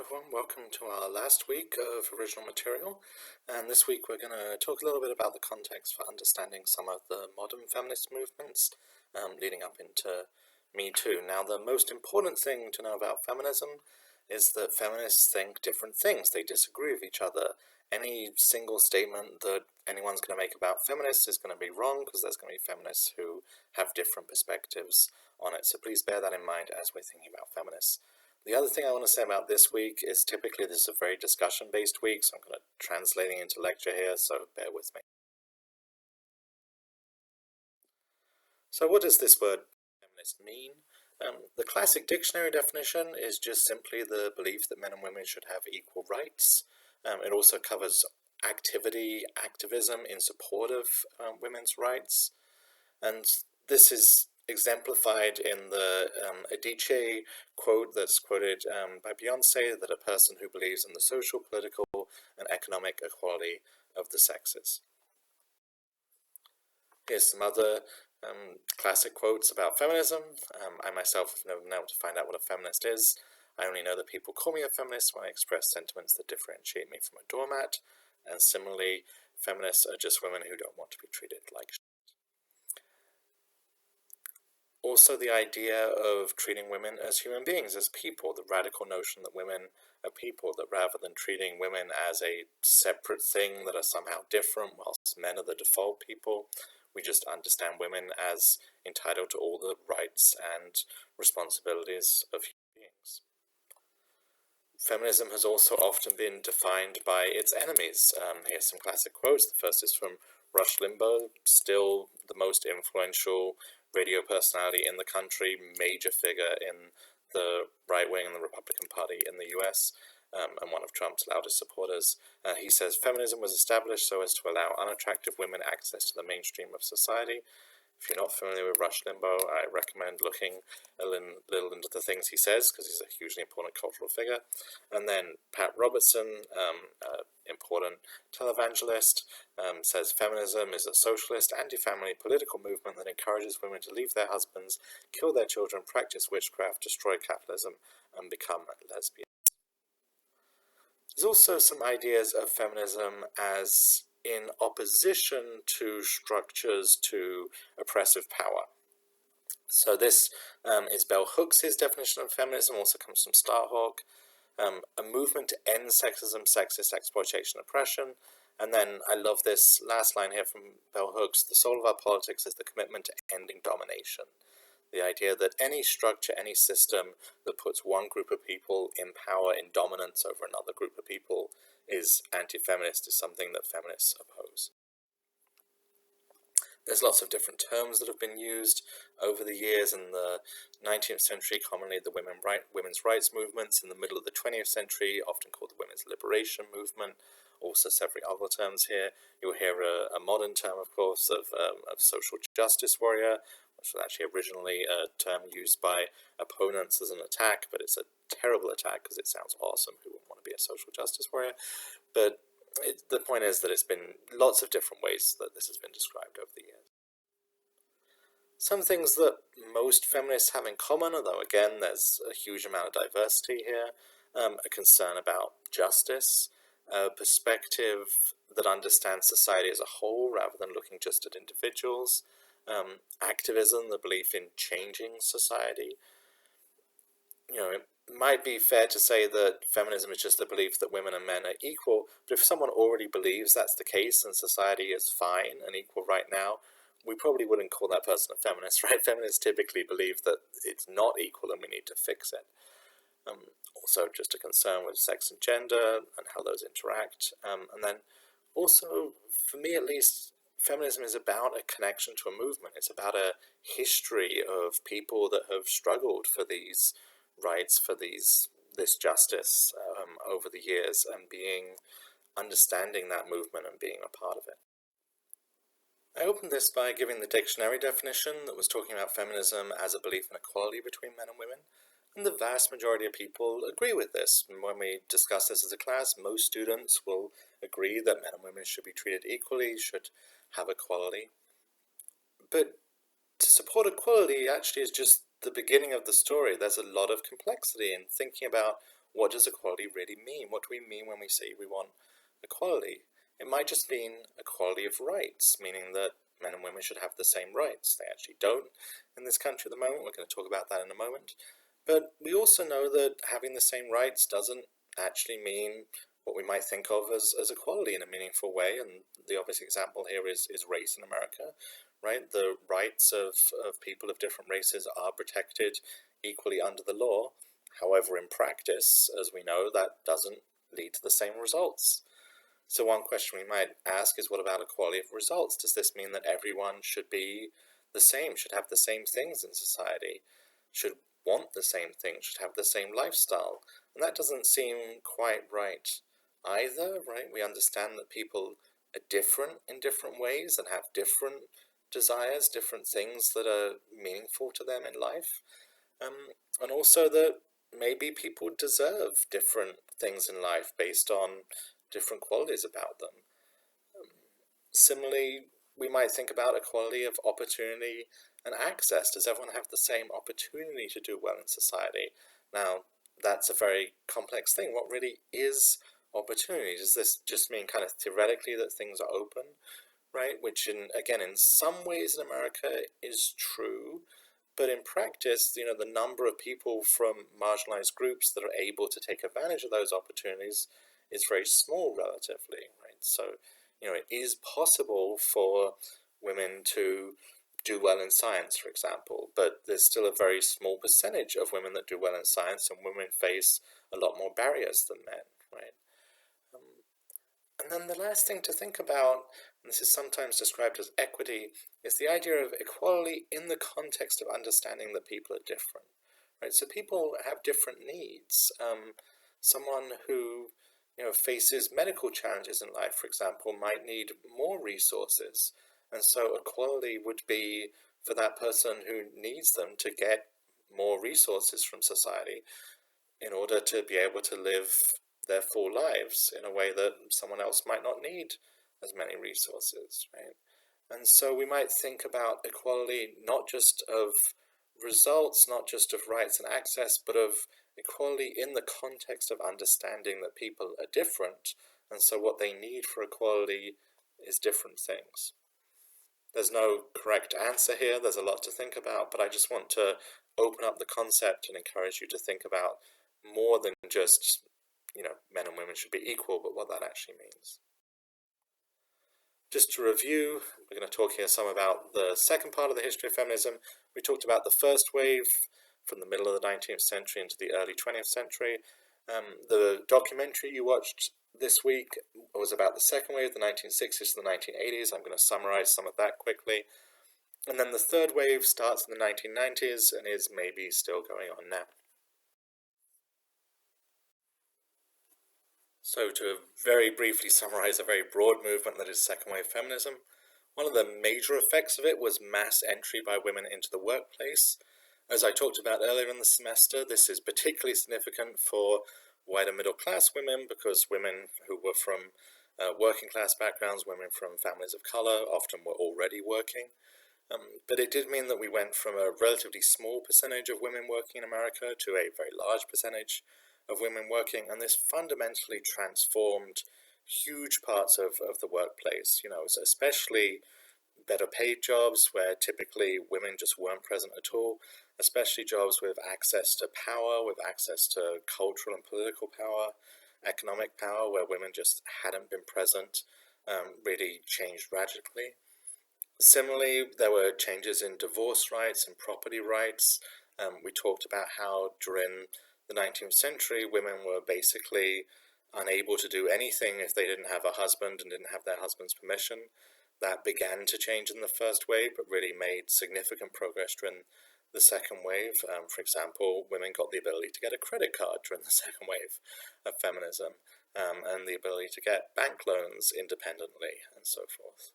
Everyone, welcome to our last week of original material, and this week we're going to talk a little bit about the context for understanding some of the modern feminist movements leading up into Me Too. Now, the most important thing to know about feminism is that feminists think different things. They disagree with each other. Any single statement that anyone's going to make about feminists is going to be wrong because there's going to be feminists who have different perspectives on it. So please bear that in mind as we're thinking about feminists. The other thing I want to say about this week is typically this is a very discussion-based week, so I'm going to translating into lecture here, so bear with me. So what does this word feminist mean? The classic dictionary definition is just simply the belief that men and women should have equal rights. It also covers activism in support of women's rights, and this is exemplified in the Adichie quote that's quoted by Beyonce, that a person who believes in the social, political, and economic equality of the sexes. Here's some other classic quotes about feminism. I myself have never been able to find out what a feminist is. I only know that people call me a feminist when I express sentiments that differentiate me from a doormat, and similarly, feminists are just women who don't want to be treated like shit. Also, the idea of treating women as human beings, as people, the radical notion that women are people, that rather than treating women as a separate thing that are somehow different, whilst men are the default people, we just understand women as entitled to all the rights and responsibilities of human beings. Feminism has also often been defined by its enemies. Here's some classic quotes. The first is from Rush Limbaugh, still the most influential radio personality in the country, major figure in the right wing and the Republican Party in the US, and one of Trump's loudest supporters. He says, "Feminism was established so as to allow unattractive women access to the mainstream of society." If you're not familiar with Rush Limbaugh, I recommend looking a little into the things he says, because he's a hugely important cultural figure. And then Pat Robertson, important televangelist, says feminism is a socialist, anti-family political movement that encourages women to leave their husbands, kill their children, practice witchcraft, destroy capitalism, and become lesbians. There's also some ideas of feminism as in opposition to structures to oppressive power. So this is Bell Hooks' definition of feminism, also comes from Starhawk. A movement to end sexism, sexist exploitation, oppression. And then I love this last line here from Bell Hooks: the soul of our politics is the commitment to ending domination. The idea that any structure, any system that puts one group of people in power, in dominance over another group of people is anti-feminist, is something that feminists oppose. There's lots of different terms that have been used over the years. In the 19th century, commonly the women's rights movements. In the middle of the 20th century, often called the women's liberation movement. Also several other terms here. You'll hear a modern term, of course, of social justice warrior, which was actually originally a term used by opponents as an attack, but it's a terrible attack because it sounds awesome. Who wouldn't want to be a social justice warrior? But the point is that it's been lots of different ways that this has been described over the years. Some things that most feminists have in common, although again there's a huge amount of diversity here, a concern about justice, a perspective that understands society as a whole rather than looking just at individuals, activism, the belief in changing society. It might be fair to say that feminism is just the belief that women and men are equal, but if someone already believes that's the case and society is fine and equal right now, we probably wouldn't call that person a feminist, right? Feminists typically believe that it's not equal and we need to fix it. Also, just a concern with sex and gender and how those interact. And then also, for me at least, feminism is about a connection to a movement. It's about a history of people that have struggled for these rights, for this justice over the years, and understanding that movement and being a part of it. I opened this by giving the dictionary definition that was talking about feminism as a belief in equality between men and women, and the vast majority of people agree with this. And when we discuss this as a class, most students will agree that men and women should be treated equally, should have equality. But to support equality actually is just the beginning of the story. There's a lot of complexity in thinking about what does equality really mean? What do we mean when we say we want equality? It might just mean equality of rights, meaning that men and women should have the same rights. They actually don't in this country at the moment. We're going to talk about that in a moment. But we also know that having the same rights doesn't actually mean what we might think of as equality in a meaningful way. And the obvious example here is race in America, right? The rights of people of different races are protected equally under the law. However, in practice, as we know, that doesn't lead to the same results. So one question we might ask is, what about equality of results? Does this mean that everyone should be the same, should have the same things in society, should want the same things, should have the same lifestyle? And that doesn't seem quite right either, right? We understand that people are different in different ways and have different desires, different things that are meaningful to them in life. And also that maybe people deserve different things in life based on different qualities about them. Similarly, we might think about equality of opportunity and access. Does everyone have the same opportunity to do well in society? Now, that's a very complex thing. What really is opportunity? Does this just mean kind of theoretically that things are open, right? Which, in some ways in America is true, but in practice, the number of people from marginalized groups that are able to take advantage of those opportunities is very small relatively, right? So, it is possible for women to do well in science, for example, but there's still a very small percentage of women that do well in science, and women face a lot more barriers than men, right? And then the last thing to think about, and this is sometimes described as equity, is the idea of equality in the context of understanding that people are different, right? So people have different needs. Someone who faces medical challenges in life, for example, might need more resources, and so equality would be for that person who needs them to get more resources from society in order to be able to live their full lives in a way that someone else might not need as many resources, right? And so we might think about equality not just of results, not just of rights and access, but of equality in the context of understanding that people are different, and so what they need for equality is different things. There's no correct answer here, there's a lot to think about, but I just want to open up the concept and encourage you to think about more than just, men and women should be equal, but what that actually means. Just to review, we're going to talk here some about the second part of the history of feminism. We talked about the first wave from the middle of the 19th century into the early 20th century. The documentary you watched this week was about the second wave, the 1960s to the 1980s. I'm going to summarize some of that quickly. And then the third wave starts in the 1990s and is maybe still going on now. So to very briefly summarize a very broad movement that is second wave feminism, one of the major effects of it was mass entry by women into the workplace. As I talked about earlier in the semester, this is particularly significant for white and middle class women because women who were from working class backgrounds, women from families of color, often were already working. But it did mean that we went from a relatively small percentage of women working in America to a very large percentage of women working, and this fundamentally transformed huge parts of the workplace, especially better paid jobs where typically women just weren't present at all, especially jobs with access to power, with access to cultural and political power, economic power where women just hadn't been present, really changed radically. Similarly, there were changes in divorce rights and property rights. We talked about how during the 19th century, women were basically unable to do anything if they didn't have a husband and didn't have their husband's permission. That began to change in the first wave, but really made significant progress during the second wave. For example, women got the ability to get a credit card during the second wave of feminism, and the ability to get bank loans independently, and so forth.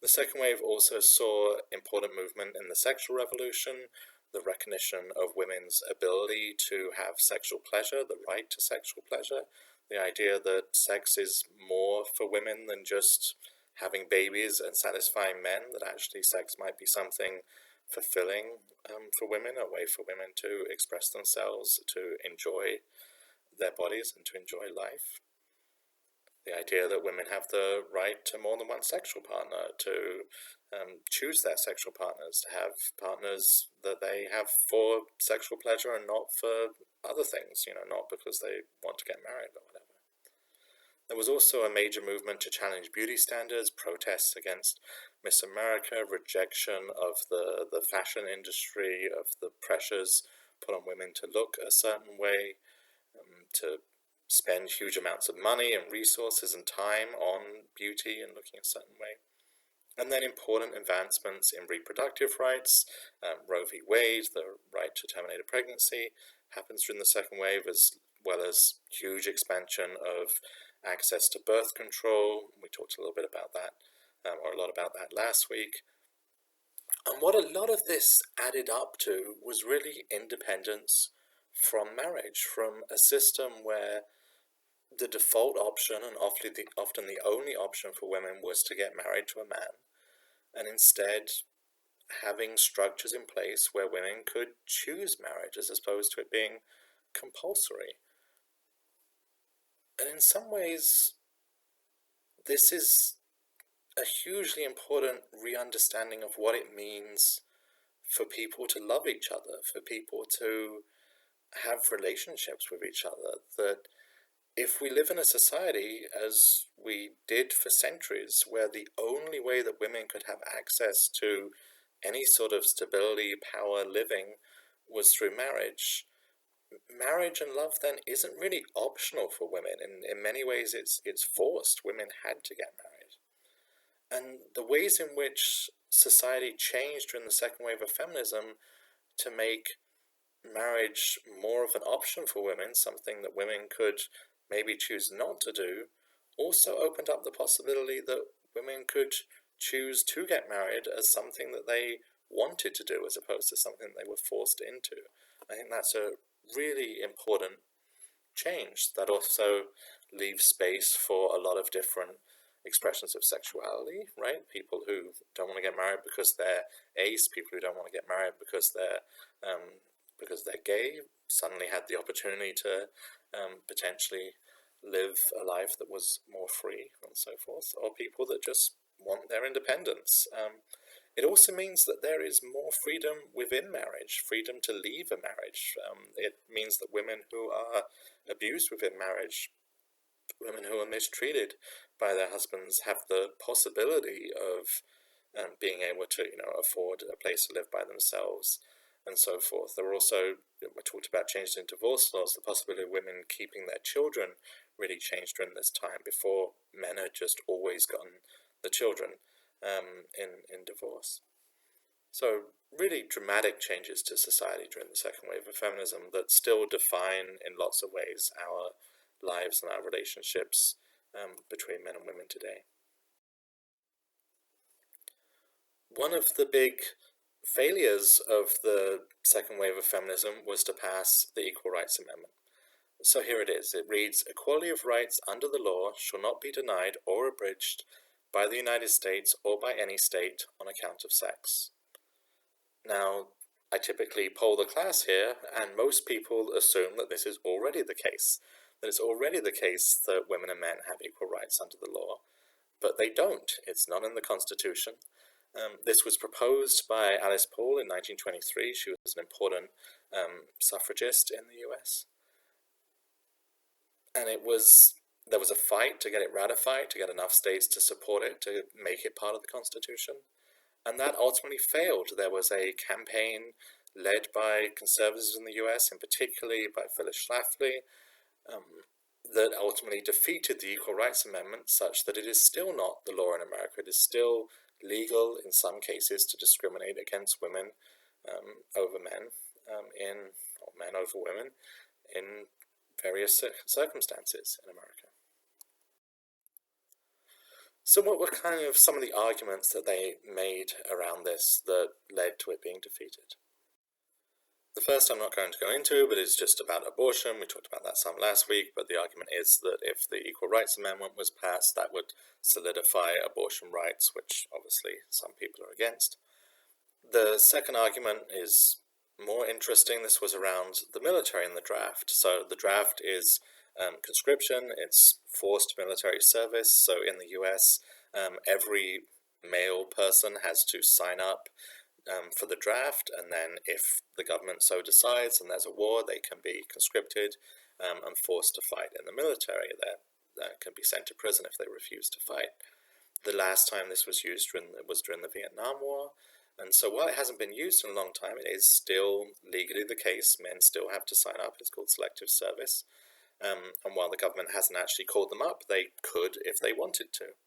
The second wave also saw important movement in the sexual revolution, the recognition of women's ability to have sexual pleasure, the right to sexual pleasure, the idea that sex is more for women than just having babies and satisfying men, that actually sex might be something fulfilling for women, a way for women to express themselves, to enjoy their bodies and to enjoy life. The idea that women have the right to more than one sexual partner, to choose their sexual partners, to have partners that they have for sexual pleasure and not for other things, not because they want to get married or whatever. There was also a major movement to challenge beauty standards, protests against Miss America, rejection of the fashion industry, of the pressures put on women to look a certain way, to spend huge amounts of money and resources and time on beauty and looking a certain way. And then important advancements in reproductive rights, Roe v. Wade, the right to terminate a pregnancy, happens during the second wave, as well as huge expansion of access to birth control. We talked a little bit about that, or a lot about that last week. And what a lot of this added up to was really independence from marriage, from a system where the default option, and often the only option for women, was to get married to a man, and instead having structures in place where women could choose marriage as opposed to it being compulsory. And in some ways, this is a hugely important re-understanding of what it means for people to love each other, for people to have relationships with each other. That if we live in a society, as we did for centuries, where the only way that women could have access to any sort of stability, power, living was through marriage, marriage and love then isn't really optional for women. In many ways, it's forced. Women had to get married. And the ways in which society changed during the second wave of feminism to make marriage more of an option for women, something that women could maybe choose not to do, also opened up the possibility that women could choose to get married as something that they wanted to do as opposed to something they were forced into. I think that's a really important change that also leaves space for a lot of different expressions of sexuality, right? People who don't want to get married because they're ace, people who don't want to get married because they're gay, suddenly had the opportunity to potentially live a life that was more free and so forth, or people that just want their independence. It also means that there is more freedom within marriage, freedom to leave a marriage. It means that women who are abused within marriage, women who are mistreated by their husbands, have the possibility of being able to, afford a place to live by themselves and so forth. There were also, we talked about changes in divorce laws, the possibility of women keeping their children really changed during this time. Before, men had just always gotten the children in divorce. So really dramatic changes to society during the second wave of feminism that still define in lots of ways our lives and our relationships between men and women today. One of the big failures of the second wave of feminism was to pass the Equal Rights Amendment. So here it is. It reads, "Equality of rights under the law shall not be denied or abridged by the United States or by any state on account of sex." Now, I typically poll the class here, and most people assume that this is already the case, that it's already the case that women and men have equal rights under the law, but they don't. It's not in the Constitution. This was proposed by Alice Paul in 1923. She was an important suffragist in the US. And there was a fight to get it ratified, to get enough states to support it, to make it part of the Constitution. And that ultimately failed. There was a campaign led by conservatives in the US, and particularly by Phyllis Schlafly, that ultimately defeated the Equal Rights Amendment, such that it is still not the law in America. It is still legal in some cases to discriminate against women over men, or men over women, in various circumstances in America. So what were kind of some of the arguments that they made around this that led to it being defeated? The first I'm not going to go into, but it's just about abortion. We talked about that some last week, but the argument is that if the Equal Rights Amendment was passed, that would solidify abortion rights, which obviously some people are against. The second argument is more interesting, this was around the military and the draft. So the draft is conscription, it's forced military service. So in the US, every male person has to sign up for the draft, and then if the government so decides and there's a war, they can be conscripted and forced to fight in the military. They can be sent to prison if they refuse to fight. The last time this was used was during the Vietnam War, and so while it hasn't been used in a long time, it is still legally the case. Men still have to sign up. It's called selective service. And while the government hasn't actually called them up, they could if they wanted to.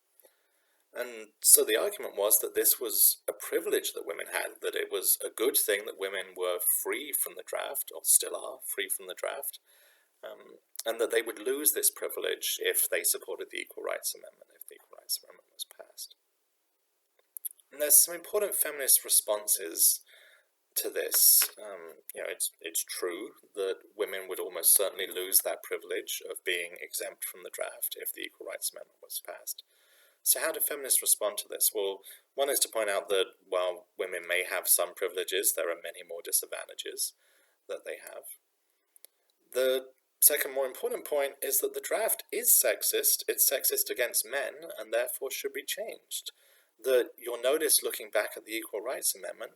And so the argument was that this was a privilege that women had, that it was a good thing that women were free from the draft, or still are free from the draft, and that they would lose this privilege if they supported the Equal Rights Amendment, if the Equal Rights Amendment was passed. And there's some important feminist responses to this. It's true that women would almost certainly lose that privilege of being exempt from the draft if the Equal Rights Amendment was passed. So how do feminists respond to this? Well, one is to point out that while women may have some privileges, there are many more disadvantages that they have. The second more important point is that the draft is sexist. It's sexist against men and therefore should be changed. That you'll notice looking back at the Equal Rights Amendment,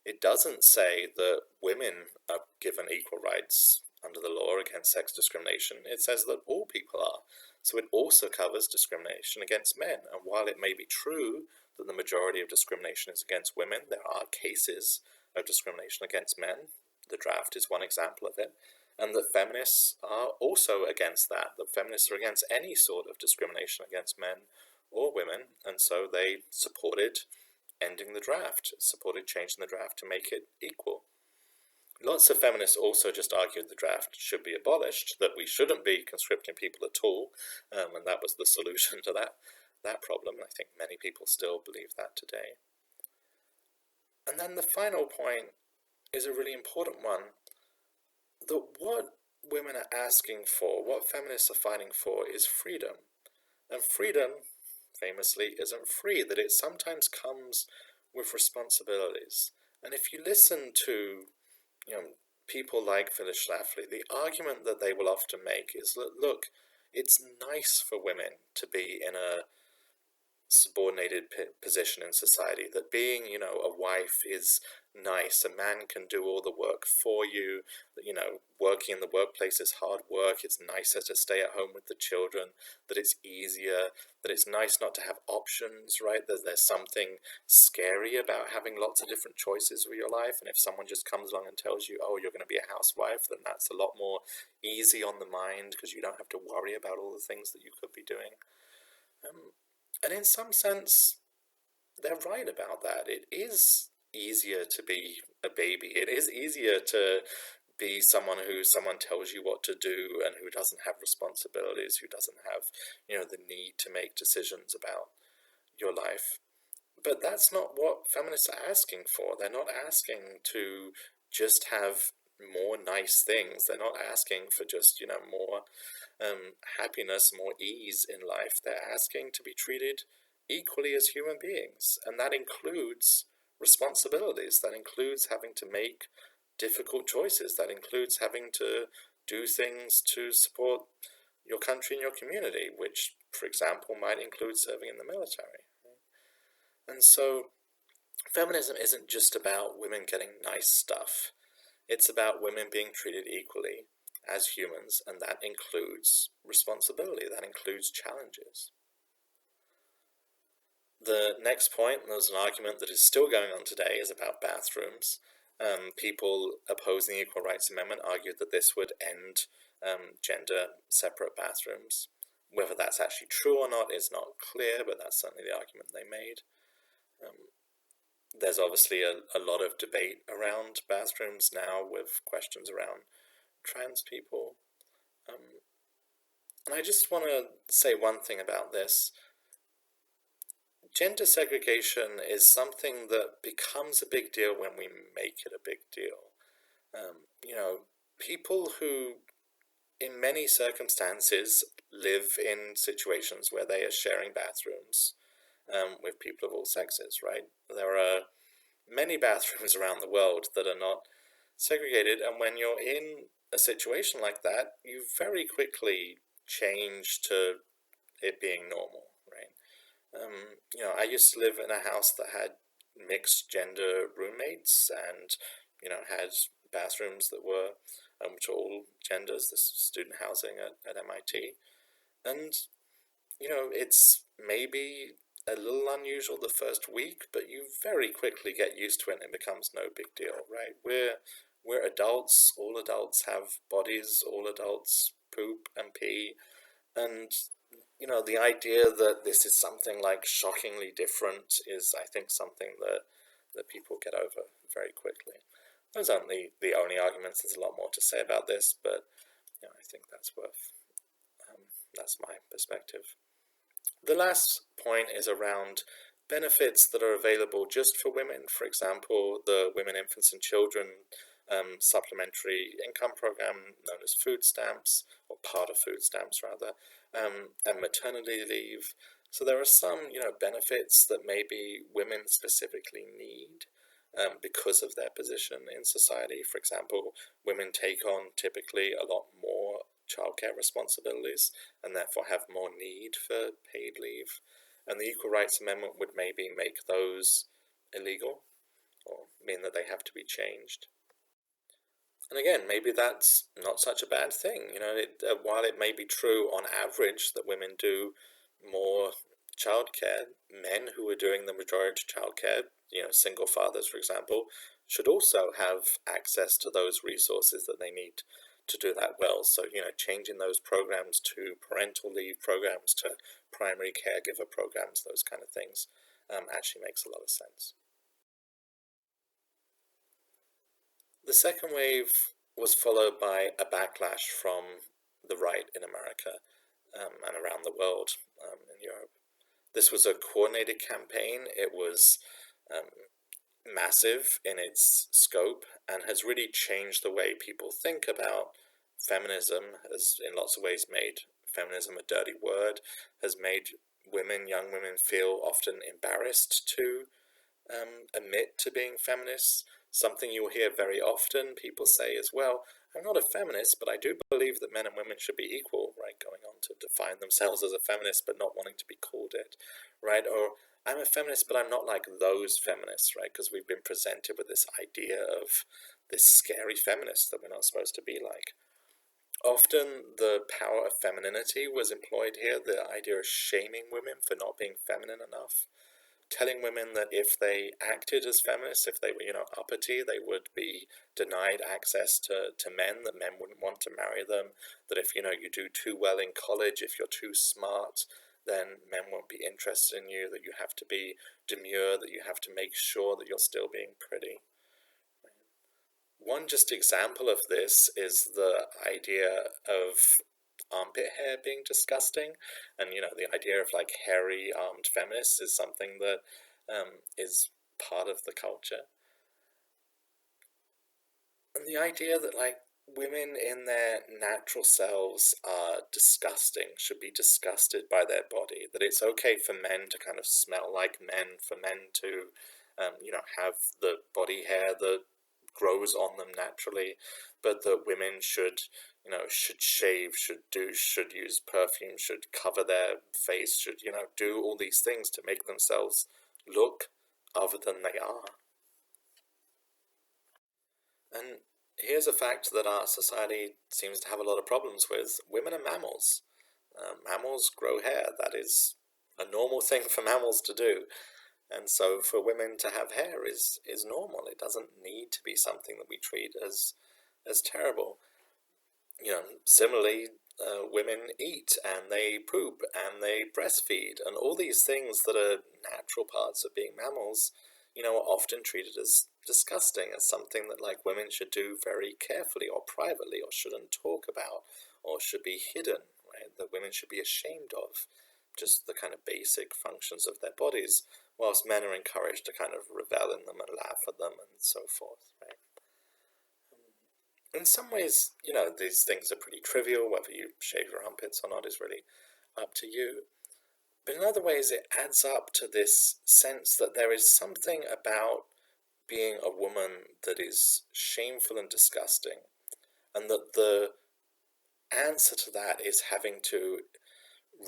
it doesn't say that women are given equal rights under the law against sex discrimination. It says that all people are. So it also covers discrimination against men. And while it may be true that the majority of discrimination is against women, there are cases of discrimination against men. The draft is one example of it. And that feminists are also against that. That feminists are against any sort of discrimination against men or women. And so they supported ending the draft, supported changing the draft to make it equal. Lots of feminists also just argued the draft should be abolished, that we shouldn't be conscripting people at all, and that was the solution to that problem. I think many people still believe that today. And then the final point is a really important one, that what women are asking for, what feminists are fighting for, is freedom. And freedom, famously, isn't free, that it sometimes comes with responsibilities. And if you listen to people like Phyllis Schlafly, the argument that they will often make is that, look, it's nice for women to be in a subordinated position in society, that being, a wife is nice. A man can do all the work for you. Working in the workplace is hard work. It's nicer to stay at home with the children, that it's easier, that it's nice not to have options, right? There's something scary about having lots of different choices for your life. And if someone just comes along and tells you, oh, you're going to be a housewife, then that's a lot more easy on the mind because you don't have to worry about all the things that you could be doing. And in some sense, they're right about that. It is easier to be a baby. It is easier to be someone who someone tells you what to do and who doesn't have responsibilities, who doesn't have, the need to make decisions about your life. But that's not what feminists are asking for. They're not asking to just have more nice things. They're not asking for just, more happiness, more ease in life. They're asking to be treated equally as human beings. And that includes responsibilities. That includes having to make difficult choices. That includes having to do things to support your country and your community, which, for example, might include serving in the military. And so feminism isn't just about women getting nice stuff. It's about women being treated equally as humans, and that includes responsibility, that includes challenges. The next point, and there's an argument that is still going on today, is about bathrooms. People opposing the Equal Rights Amendment argued that this would end gender-separate bathrooms. Whether that's actually true or not is not clear, but that's certainly the argument they made. There's obviously a lot of debate around bathrooms now with questions around trans people. And I just want to say one thing about this. Gender segregation is something that becomes a big deal when we make it a big deal. People who, in many circumstances, live in situations where they are sharing bathrooms with people of all sexes, right? There are many bathrooms around the world that are not segregated. And when you're in a situation like that, you very quickly change to it being normal, right? I used to live in a house that had mixed gender roommates and, had bathrooms that were to all genders. This is student housing at MIT. And, it's maybe a little unusual the first week, but you very quickly get used to it and it becomes no big deal, right? We're adults, all adults have bodies, all adults poop and pee, and the idea that this is something like shockingly different is, I think, something that people get over very quickly. Those aren't the only arguments. There's a lot more to say about this, but I think that's my perspective. The last point is around benefits that are available just for women. For example, the Women, Infants and Children supplementary income program known as food stamps, or part of food stamps rather, and maternity leave. So there are some, benefits that maybe women specifically need because of their position in society. For example, women take on typically a lot more childcare responsibilities and therefore have more need for paid leave. And the Equal Rights Amendment would maybe make those illegal or mean that they have to be changed. And again, maybe that's not such a bad thing. While it may be true on average that women do more childcare, men who are doing the majority of childcare, single fathers, for example, should also have access to those resources that they need to do that well. So, changing those programs to parental leave programs, to primary caregiver programs, those kind of things, actually makes a lot of sense. The second wave was followed by a backlash from the right in America and around the world, in Europe. This was a coordinated campaign. It was massive in its scope and has really changed the way people think about feminism, has in lots of ways made feminism a dirty word, has made young women feel often embarrassed to admit to being feminists. Something you'll hear very often people say as well, I'm not a feminist, but I do believe that men and women should be equal, right? Going on to define themselves as a feminist, but not wanting to be called it, right? Or I'm a feminist, but I'm not like those feminists, right? Because we've been presented with this idea of this scary feminist that we're not supposed to be like. Often the power of femininity was employed here, the idea of shaming women for not being feminine enough, telling women that if they acted as feminists, if they were, uppity, they would be denied access to men, that men wouldn't want to marry them, that if, you do too well in college, if you're too smart, then men won't be interested in you, that you have to be demure, that you have to make sure that you're still being pretty. One just example of this is the idea of armpit hair being disgusting, and the idea of like hairy armed feminists is something that is part of the culture, and the idea that like women in their natural selves are disgusting, should be disgusted by their body, that it's okay for men to kind of smell like men, for men to have the body hair that grows on them naturally, but that women should shave, should use perfume, should cover their face, should do all these things to make themselves look other than they are. And here's a fact that our society seems to have a lot of problems with. Women are mammals. Mammals grow hair. That is a normal thing for mammals to do. And so for women to have hair is normal. It doesn't need to be something that we treat as terrible. Similarly, women eat and they poop and they breastfeed, and all these things that are natural parts of being mammals, are often treated as disgusting, as something that like women should do very carefully or privately, or shouldn't talk about, or should be hidden, right? That women should be ashamed of, just the kind of basic functions of their bodies, whilst men are encouraged to kind of revel in them and laugh at them and so forth, right? In some ways, these things are pretty trivial. Whether you shave your armpits or not is really up to you. But in other ways, it adds up to this sense that there is something about being a woman that is shameful and disgusting, and that the answer to that is having to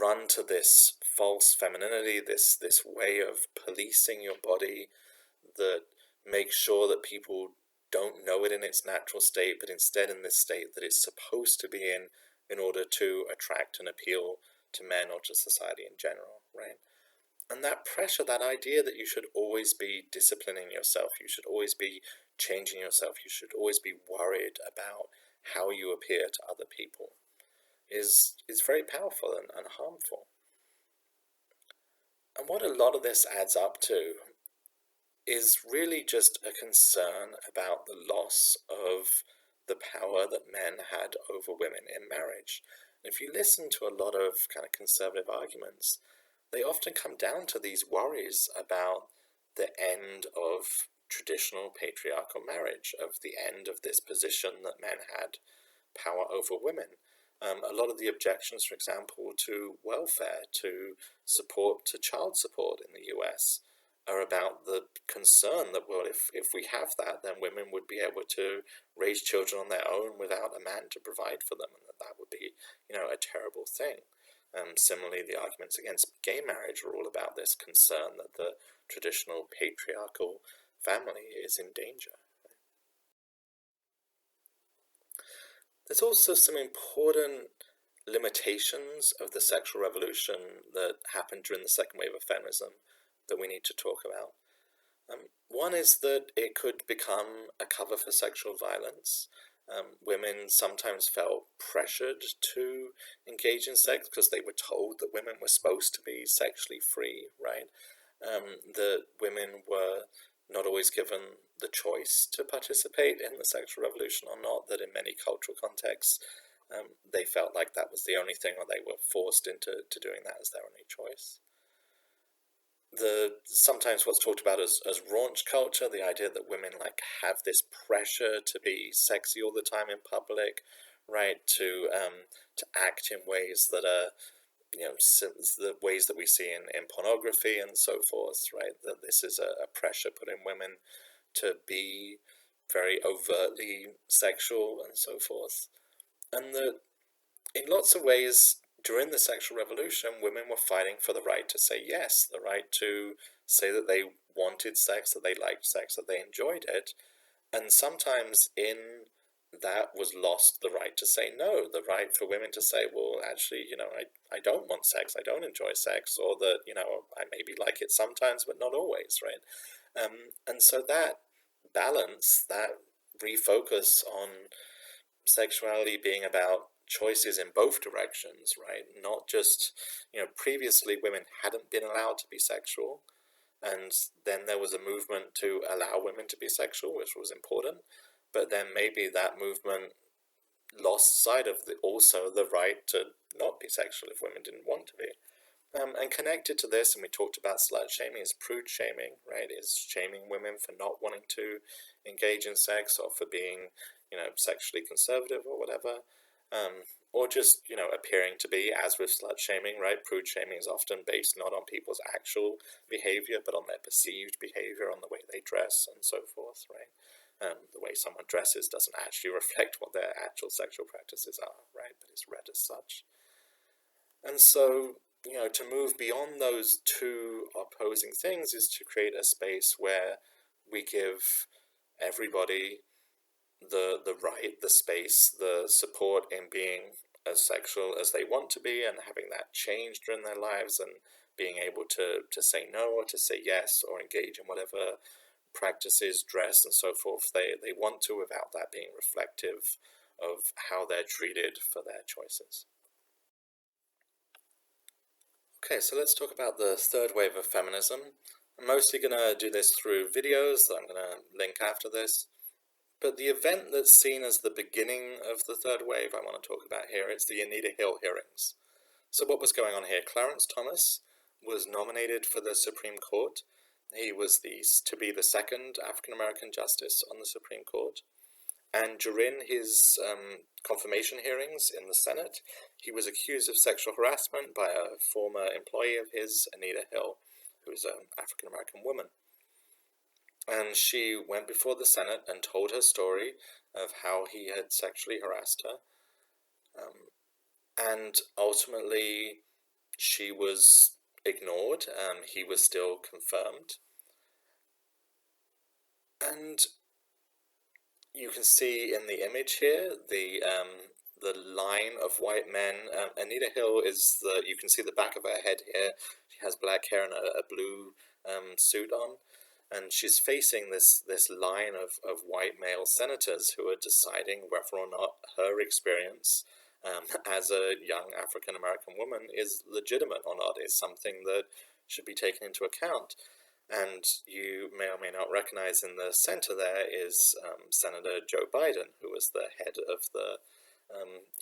run to this false femininity, this way of policing your body that makes sure that people don't know it in its natural state, but instead in this state that it's supposed to be in order to attract and appeal to men or to society in general, right? And that pressure, that idea that you should always be disciplining yourself, you should always be changing yourself, you should always be worried about how you appear to other people, is very powerful and harmful. And what a lot of this adds up to is really just a concern about the loss of the power that men had over women in marriage. And if you listen to a lot of kind of conservative arguments, they often come down to these worries about the end of traditional patriarchal marriage, of the end of this position that men had power over women. A lot of the objections, for example, to welfare, to support, to child support in the US are about the concern that, well, if we have that, then women would be able to raise children on their own without a man to provide for them, and that would be, a terrible thing. Similarly, the arguments against gay marriage are all about this concern that the traditional patriarchal family is in danger. There's also some important limitations of the sexual revolution that happened during the second wave of feminism that we need to talk about. One is that it could become a cover for sexual violence. Women sometimes felt pressured to engage in sex because they were told that women were supposed to be sexually free, right? That women were not always given the choice to participate in the sexual revolution or not, that in many cultural contexts they felt like that was the only thing, or they were forced into doing that as their only choice. Sometimes what's talked about as raunch culture, the idea that women have this pressure to be sexy all the time in public, right? To act in ways that are, the ways that we see in pornography and so forth, right? That this is a pressure put in women to be very overtly sexual and so forth. And that in lots of ways, during the sexual revolution, women were fighting for the right to say yes, the right to say that they wanted sex, that they liked sex, that they enjoyed it. And sometimes in that was lost the right to say no, the right for women to say, well, actually, I don't want sex, I don't enjoy sex, or that, I maybe like it sometimes, but not always, right? And so that balance, that refocus on sexuality being about choices in both directions, right? Not just, previously women hadn't been allowed to be sexual, and then there was a movement to allow women to be sexual, which was important, but then maybe that movement lost sight of also the right to not be sexual if women didn't want to be. And connected to this, and we talked about slut shaming, is prude shaming, right? Is shaming women for not wanting to engage in sex, or for being, sexually conservative or whatever, or just, appearing to be, as with slut shaming, right? Prude shaming is often based not on people's actual behavior, but on their perceived behavior, on the way they dress and so forth, right? The way someone dresses doesn't actually reflect what their actual sexual practices are, right? But it's read as such. And so, to move beyond those two opposing things is to create a space where we give everybody the right, the space, the support in being as sexual as they want to be, and having that change during their lives, and being able to say no, or to say yes, or engage in whatever practices, dress, and so forth they want to, without that being reflective of how they're treated for their choices. Okay, so let's talk about the third wave of feminism. I'm mostly going to do this through videos that I'm going to link after this. But the event that's seen as the beginning of the third wave I want to talk about here, it's the Anita Hill hearings. So what was going on here? Clarence Thomas was nominated for the Supreme Court. He was to be the second African-American justice on the Supreme Court. And during his confirmation hearings in the Senate, he was accused of sexual harassment by a former employee of his, Anita Hill, who is an African-American woman. And she went before the Senate and told her story of how he had sexually harassed her. And ultimately, she was ignored. He was still confirmed. And you can see in the image here the line of white men. Anita Hill is you can see the back of her head here. She has black hair and a blue suit on, and she's facing this line of white male senators who are deciding whether or not her experience as a young African American woman is legitimate or not, is something that should be taken into account. And you may or may not recognize in the center there is Senator Joe Biden, who was the head of the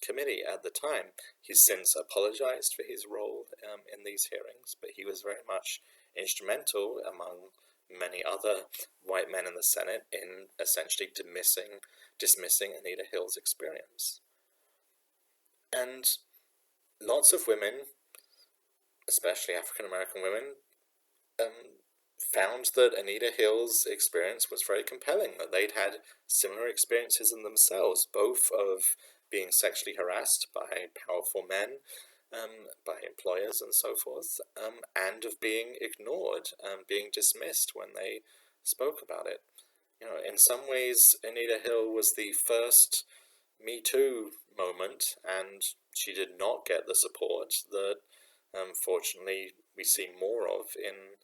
committee at the time. He's since apologized for his role in these hearings, but he was very much instrumental, among many other white men in the Senate, in essentially dismissing Anita Hill's experience. And lots of women, especially African American women, found that Anita Hill's experience was very compelling, that they'd had similar experiences in themselves, both of being sexually harassed by powerful men, by employers and so forth, and of being ignored, being dismissed when they spoke about it. In some ways, Anita Hill was the first Me Too moment, and she did not get the support that, fortunately, we see more of in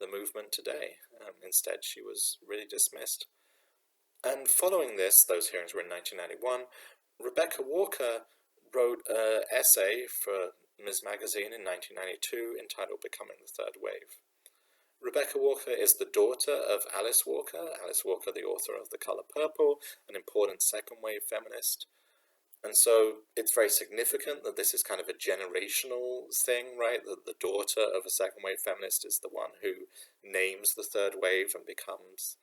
the movement today. Instead, she was really dismissed. And following those hearings were in 1991, Rebecca Walker wrote an essay for Ms. Magazine in 1992 entitled Becoming the Third Wave. Rebecca Walker is the daughter of Alice Walker, the author of The Color Purple, an important second wave feminist. And so it's very significant that this is kind of a generational thing, right? That the daughter of a second wave feminist is the one who names the third wave and becomes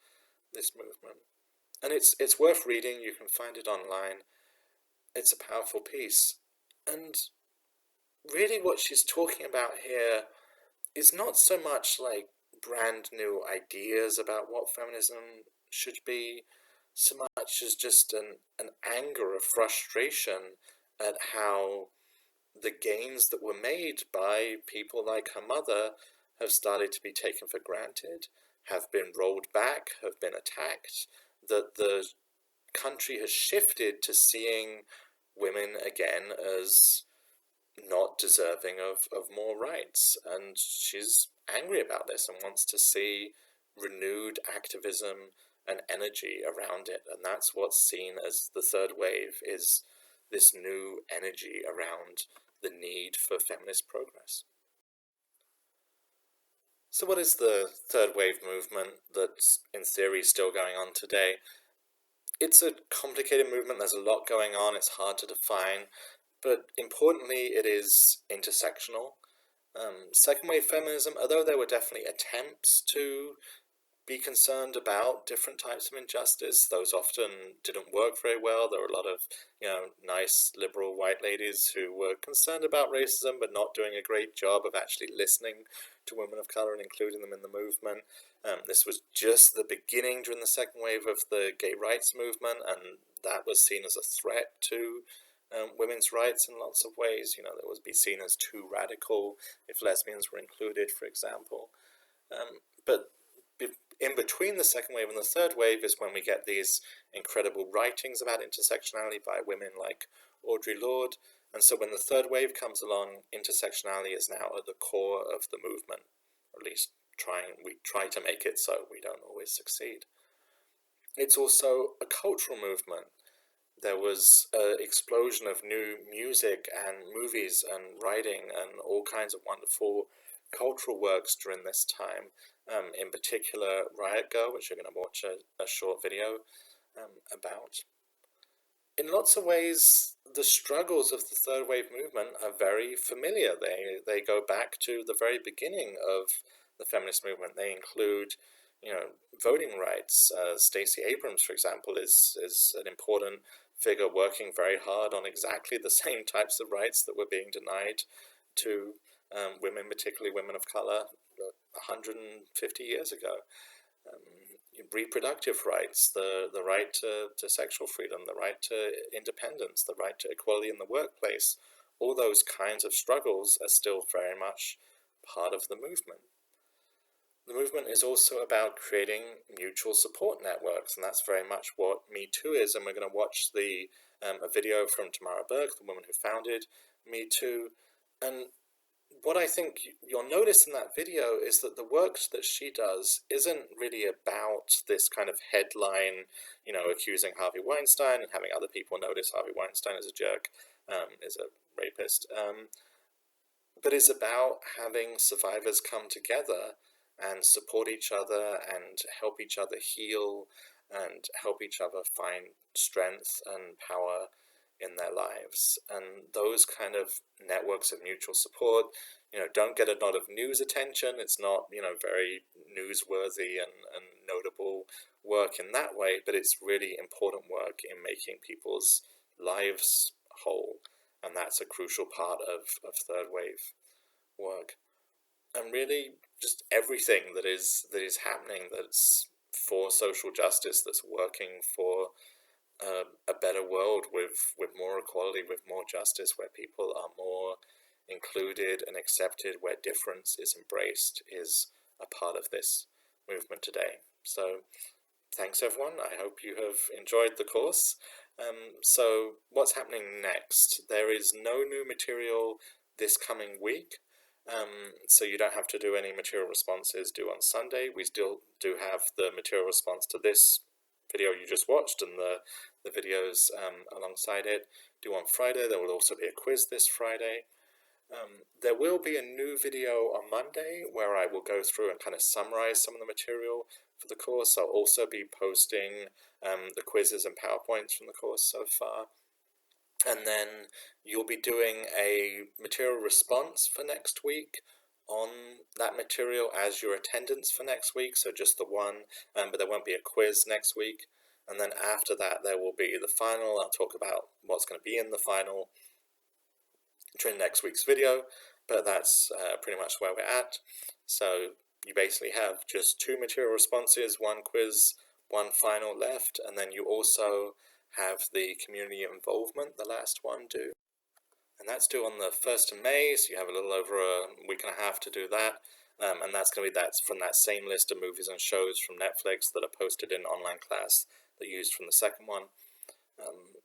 this movement. And it's worth reading. You can find it online. It's a powerful piece. And really what she's talking about here is not so much like brand new ideas about what feminism should be, so much as just an anger, a frustration at how the gains that were made by people like her mother have started to be taken for granted, have been rolled back, have been attacked, that the country has shifted to seeing women again as not deserving of more rights. And she's angry about this and wants to see renewed activism and energy around it. And that's what's seen as the third wave, is this new energy around the need for feminist progress. So what is the third wave movement that's in theory still going on today? It's a complicated movement. There's a lot going on. It's hard to define. But importantly, it is intersectional. Second wave feminism, although there were definitely attempts to be concerned about different types of injustice, those often didn't work very well. There were a lot of, nice liberal white ladies who were concerned about racism, but not doing a great job of actually listening to women of color and including them in the movement. This was just the beginning during the second wave of the gay rights movement, and that was seen as a threat to women's rights in lots of ways. That would be seen as too radical if lesbians were included, for example. But in between the second wave and the third wave is when we get these incredible writings about intersectionality by women like Audre Lorde. And so when the third wave comes along, intersectionality is now at the core of the movement, or at least we try to make it so. We don't always succeed. It's also a cultural movement. There was an explosion of new music and movies and writing and all kinds of wonderful cultural works during this time. In particular, Riot Girl, which you're going to watch a short video about. In lots of ways, the struggles of the third wave movement are very familiar. They go back to the very beginning of the feminist movement. They include, voting rights. Stacey Abrams, for example, is an important figure working very hard on exactly the same types of rights that were being denied to women, particularly women of color, 150 years ago. reproductive rights, the right to sexual freedom, the right to independence, the right to equality in the workplace. All those kinds of struggles are still very much part of the movement. The movement is also about creating mutual support networks, and that's very much what Me Too is. And we're going to watch a video from Tamara Berg, the woman who founded Me Too. And what I think you'll notice in that video is that the work that she does isn't really about this kind of headline, accusing Harvey Weinstein and having other people notice Harvey Weinstein is a jerk, is a rapist, but is about having survivors come together and support each other and help each other heal and help each other find strength and power in their lives. And those kind of networks of mutual support, don't get a lot of news attention. It's not, very newsworthy and notable work in that way, but it's really important work in making people's lives whole. And that's a crucial part of third wave work. And really just everything that is happening that's for social justice, that's working for a better world with more equality, with more justice, where people are more included and accepted, where difference is embraced, is a part of this movement today. So thanks everyone. I hope you have enjoyed the course. So what's happening next? There is no new material this coming week. So you don't have to do any material responses due on Sunday. We still do have the material response to this video you just watched and the videos alongside it due on Friday. There will also be a quiz this Friday. There will be a new video on Monday where I will go through and kind of summarize some of the material for the course. I'll also be posting the quizzes and PowerPoints from the course so far. And then you'll be doing a material response for next week on that material as your attendance for next week, so just the one, but there won't be a quiz next week. And then after that there will be the final. I'll talk about what's going to be in the final during next week's video, but that's pretty much where we're at. So you basically have just 2 material responses, 1 quiz, 1 final left, and then you also have the community involvement, the last one due. And that's due on the 1st of May, so you have a little over a week and a half to do that. And that's going to be from that same list of movies and shows from Netflix that are posted in online class that you used from the second one.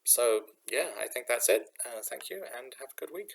So yeah, I think that's it. Thank you and have a good week.